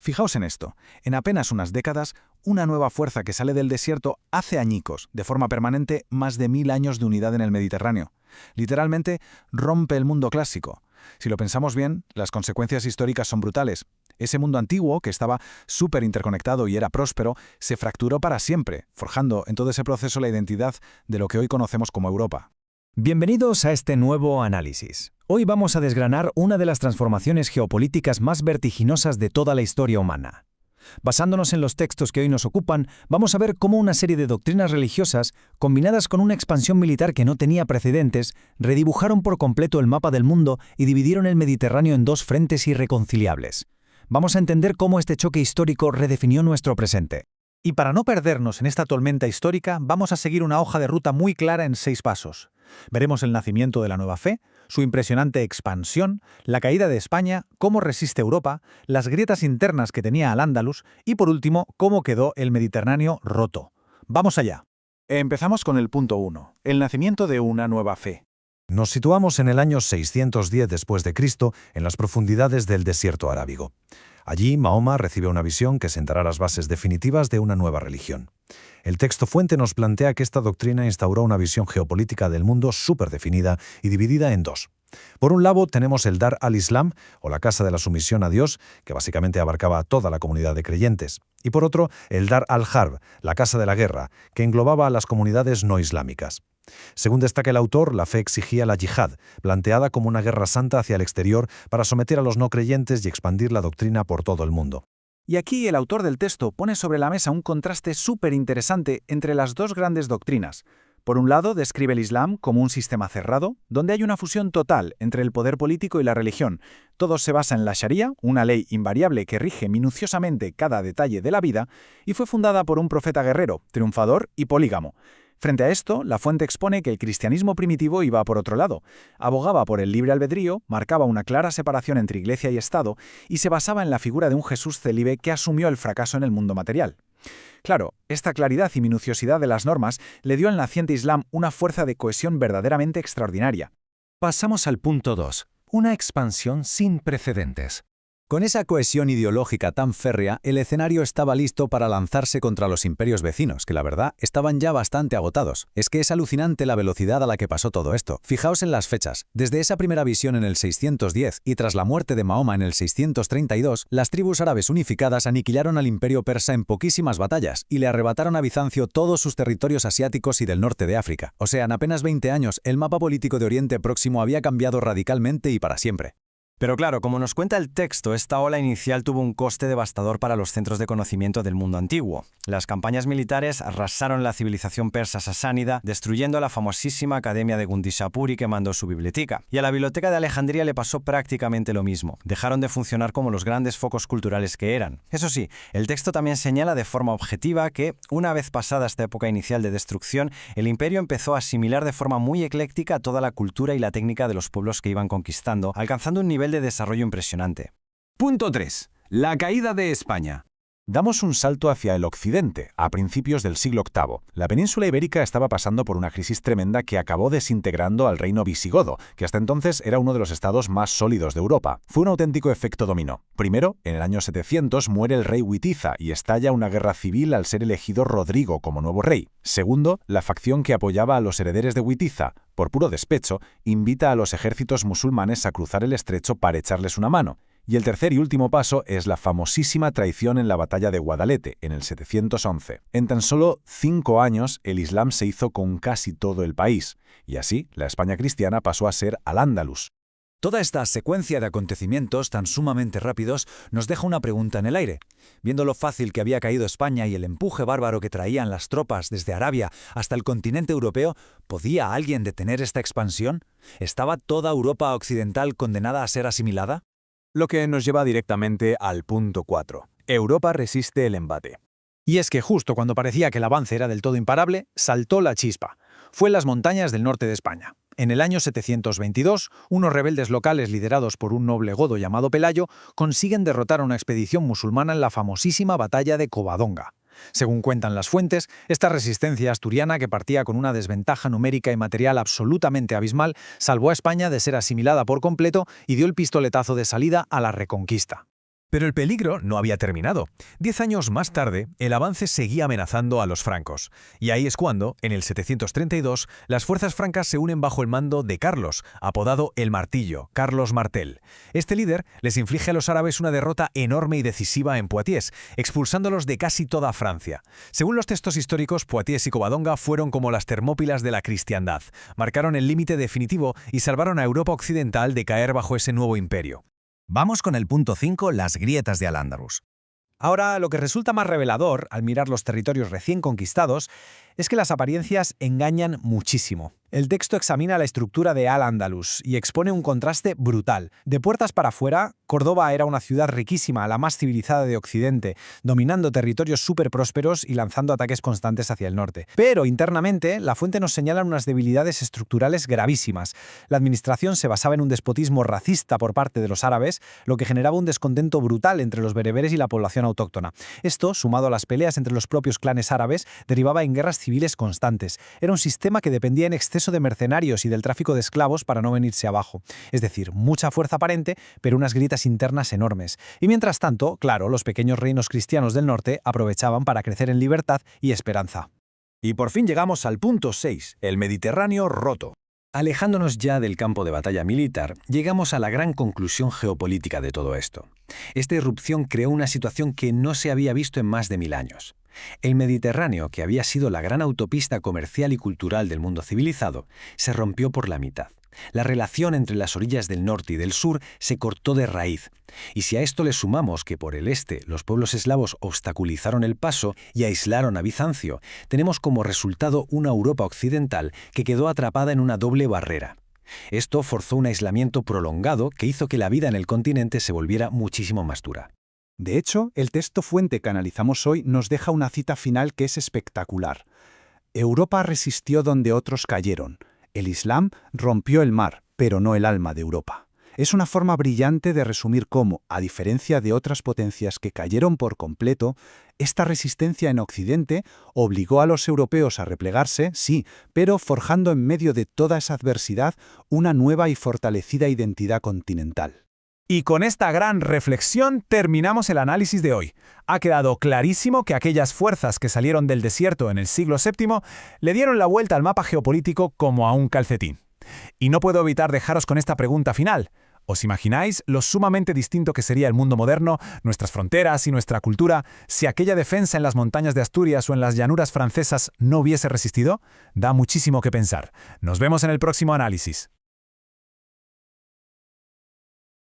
Fijaos en esto, en apenas unas décadas, una nueva fuerza que sale del desierto hace añicos, de forma permanente, más de 1000 años de unidad en el Mediterráneo. Literalmente, rompe el mundo clásico. Si lo pensamos bien, las consecuencias históricas son brutales. Ese mundo antiguo, que estaba súper interconectado y era próspero, se fracturó para siempre, forjando en todo ese proceso la identidad de lo que hoy conocemos como Europa. Bienvenidos a este nuevo análisis. Hoy vamos a desgranar una de las transformaciones geopolíticas más vertiginosas de toda la historia humana. Basándonos en los textos que hoy nos ocupan, vamos a ver cómo una serie de doctrinas religiosas, combinadas con una expansión militar que no tenía precedentes, redibujaron por completo el mapa del mundo y dividieron el Mediterráneo en dos frentes irreconciliables. Vamos a entender cómo este choque histórico redefinió nuestro presente. Y para no perdernos en esta tormenta histórica, vamos a seguir una hoja de ruta muy clara en 6 pasos. Veremos el nacimiento de la nueva fe, su impresionante expansión, la caída de España, cómo resiste Europa, las grietas internas que tenía Al-Ándalus y, por último, cómo quedó el Mediterráneo roto. ¡Vamos allá! Empezamos con el punto 1, el nacimiento de una nueva fe. Nos situamos en el año 610 después de Cristo, en las profundidades del desierto arábigo. Allí, Mahoma recibe una visión que sentará las bases definitivas de una nueva religión. El texto fuente nos plantea que esta doctrina instauró una visión geopolítica del mundo súper definida y dividida en dos. Por un lado tenemos el Dar al-Islam, o la Casa de la Sumisión a Dios, que básicamente abarcaba a toda la comunidad de creyentes. Y por otro, el Dar al-Harb, la Casa de la Guerra, que englobaba a las comunidades no islámicas. Según destaca el autor, la fe exigía la yihad, planteada como una guerra santa hacia el exterior para someter a los no creyentes y expandir la doctrina por todo el mundo. Y aquí el autor del texto pone sobre la mesa un contraste súper interesante entre las dos grandes doctrinas. Por un lado, describe el Islam como un sistema cerrado, donde hay una fusión total entre el poder político y la religión. Todo se basa en la Sharia, una ley invariable que rige minuciosamente cada detalle de la vida, y fue fundada por un profeta guerrero, triunfador y polígamo. Frente a esto, la fuente expone que el cristianismo primitivo iba por otro lado. Abogaba por el libre albedrío, marcaba una clara separación entre Iglesia y Estado y se basaba en la figura de un Jesús célibe que asumió el fracaso en el mundo material. Claro, esta claridad y minuciosidad de las normas le dio al naciente Islam una fuerza de cohesión verdaderamente extraordinaria. Pasamos al punto 2, una expansión sin precedentes. Con esa cohesión ideológica tan férrea, el escenario estaba listo para lanzarse contra los imperios vecinos, que la verdad estaban ya bastante agotados. Es que es alucinante la velocidad a la que pasó todo esto. Fijaos en las fechas. Desde esa primera visión en el 610 y tras la muerte de Mahoma en el 632, las tribus árabes unificadas aniquilaron al imperio persa en poquísimas batallas y le arrebataron a Bizancio todos sus territorios asiáticos y del norte de África. O sea, en apenas 20 años, el mapa político de Oriente Próximo había cambiado radicalmente y para siempre. Pero claro, como nos cuenta el texto, esta ola inicial tuvo un coste devastador para los centros de conocimiento del mundo antiguo. Las campañas militares arrasaron la civilización persa sasánida, destruyendo la famosísima Academia de Gundishapuri que mandó su biblioteca. Y a la Biblioteca de Alejandría le pasó prácticamente lo mismo. Dejaron de funcionar como los grandes focos culturales que eran. Eso sí, el texto también señala de forma objetiva que, una vez pasada esta época inicial de destrucción, el imperio empezó a asimilar de forma muy ecléctica toda la cultura y la técnica de los pueblos que iban conquistando, alcanzando un nivel de desarrollo impresionante. Punto 3. La caída de España. Damos un salto hacia el occidente, a principios del siglo VIII. La península ibérica estaba pasando por una crisis tremenda que acabó desintegrando al reino visigodo, que hasta entonces era uno de los estados más sólidos de Europa. Fue un auténtico efecto dominó. Primero, en el año 700 muere el rey Witiza y estalla una guerra civil al ser elegido Rodrigo como nuevo rey. Segundo, la facción que apoyaba a los herederos de Witiza, por puro despecho, invita a los ejércitos musulmanes a cruzar el estrecho para echarles una mano. Y el tercer y último paso es la famosísima traición en la batalla de Guadalete, en el 711. En tan solo 5 años, el Islam se hizo con casi todo el país, y así la España cristiana pasó a ser Al-Ándalus. Toda esta secuencia de acontecimientos tan sumamente rápidos nos deja una pregunta en el aire. Viendo lo fácil que había caído España y el empuje bárbaro que traían las tropas desde Arabia hasta el continente europeo, ¿podía alguien detener esta expansión? ¿Estaba toda Europa occidental condenada a ser asimilada? Lo que nos lleva directamente al punto 4. Europa resiste el embate. Y es que justo cuando parecía que el avance era del todo imparable, saltó la chispa. Fue en las montañas del norte de España. En el año 722, unos rebeldes locales liderados por un noble godo llamado Pelayo consiguen derrotar a una expedición musulmana en la famosísima batalla de Covadonga. Según cuentan las fuentes, esta resistencia asturiana, que partía con una desventaja numérica y material absolutamente abismal, salvó a España de ser asimilada por completo y dio el pistoletazo de salida a la reconquista. Pero el peligro no había terminado. 10 años más tarde, el avance seguía amenazando a los francos. Y ahí es cuando, en el 732, las fuerzas francas se unen bajo el mando de Carlos, apodado El Martillo, Carlos Martel. Este líder les inflige a los árabes una derrota enorme y decisiva en Poitiers, expulsándolos de casi toda Francia. Según los textos históricos, Poitiers y Covadonga fueron como las Termópilas de la cristiandad. Marcaron el límite definitivo y salvaron a Europa occidental de caer bajo ese nuevo imperio. Vamos con el punto 5, las grietas de Al-Ándalus. Ahora, lo que resulta más revelador al mirar los territorios recién conquistados es que las apariencias engañan muchísimo. El texto examina la estructura de Al-Ándalus y expone un contraste brutal. De puertas para afuera, Córdoba era una ciudad riquísima, la más civilizada de Occidente, dominando territorios súper prósperos y lanzando ataques constantes hacia el norte. Pero internamente, la fuente nos señala unas debilidades estructurales gravísimas. La administración se basaba en un despotismo racista por parte de los árabes, lo que generaba un descontento brutal entre los bereberes y la población autóctona. Esto, sumado a las peleas entre los propios clanes árabes, derivaba en guerras civiles constantes. Era un sistema que dependía en exceso de mercenarios y del tráfico de esclavos para no venirse abajo. Es decir, mucha fuerza aparente, pero unas grietas internas enormes. Y mientras tanto, claro, los pequeños reinos cristianos del norte aprovechaban para crecer en libertad y esperanza. Y por fin llegamos al punto 6, el Mediterráneo roto. Alejándonos ya del campo de batalla militar, llegamos a la gran conclusión geopolítica de todo esto. Esta irrupción creó una situación que no se había visto en más de 1000 años. El Mediterráneo, que había sido la gran autopista comercial y cultural del mundo civilizado, se rompió por la mitad. La relación entre las orillas del norte y del sur se cortó de raíz. Y si a esto le sumamos que por el este los pueblos eslavos obstaculizaron el paso y aislaron a Bizancio, tenemos como resultado una Europa occidental que quedó atrapada en una doble barrera. Esto forzó un aislamiento prolongado que hizo que la vida en el continente se volviera muchísimo más dura. De hecho, el texto fuente que analizamos hoy nos deja una cita final que es espectacular. Europa resistió donde otros cayeron. El Islam rompió el mar, pero no el alma de Europa. Es una forma brillante de resumir cómo, a diferencia de otras potencias que cayeron por completo, esta resistencia en Occidente obligó a los europeos a replegarse, sí, pero forjando en medio de toda esa adversidad una nueva y fortalecida identidad continental. Y con esta gran reflexión terminamos el análisis de hoy. Ha quedado clarísimo que aquellas fuerzas que salieron del desierto en el siglo VII le dieron la vuelta al mapa geopolítico como a un calcetín. Y no puedo evitar dejaros con esta pregunta final. ¿Os imagináis lo sumamente distinto que sería el mundo moderno, nuestras fronteras y nuestra cultura, si aquella defensa en las montañas de Asturias o en las llanuras francesas no hubiese resistido? Da muchísimo que pensar. Nos vemos en el próximo análisis.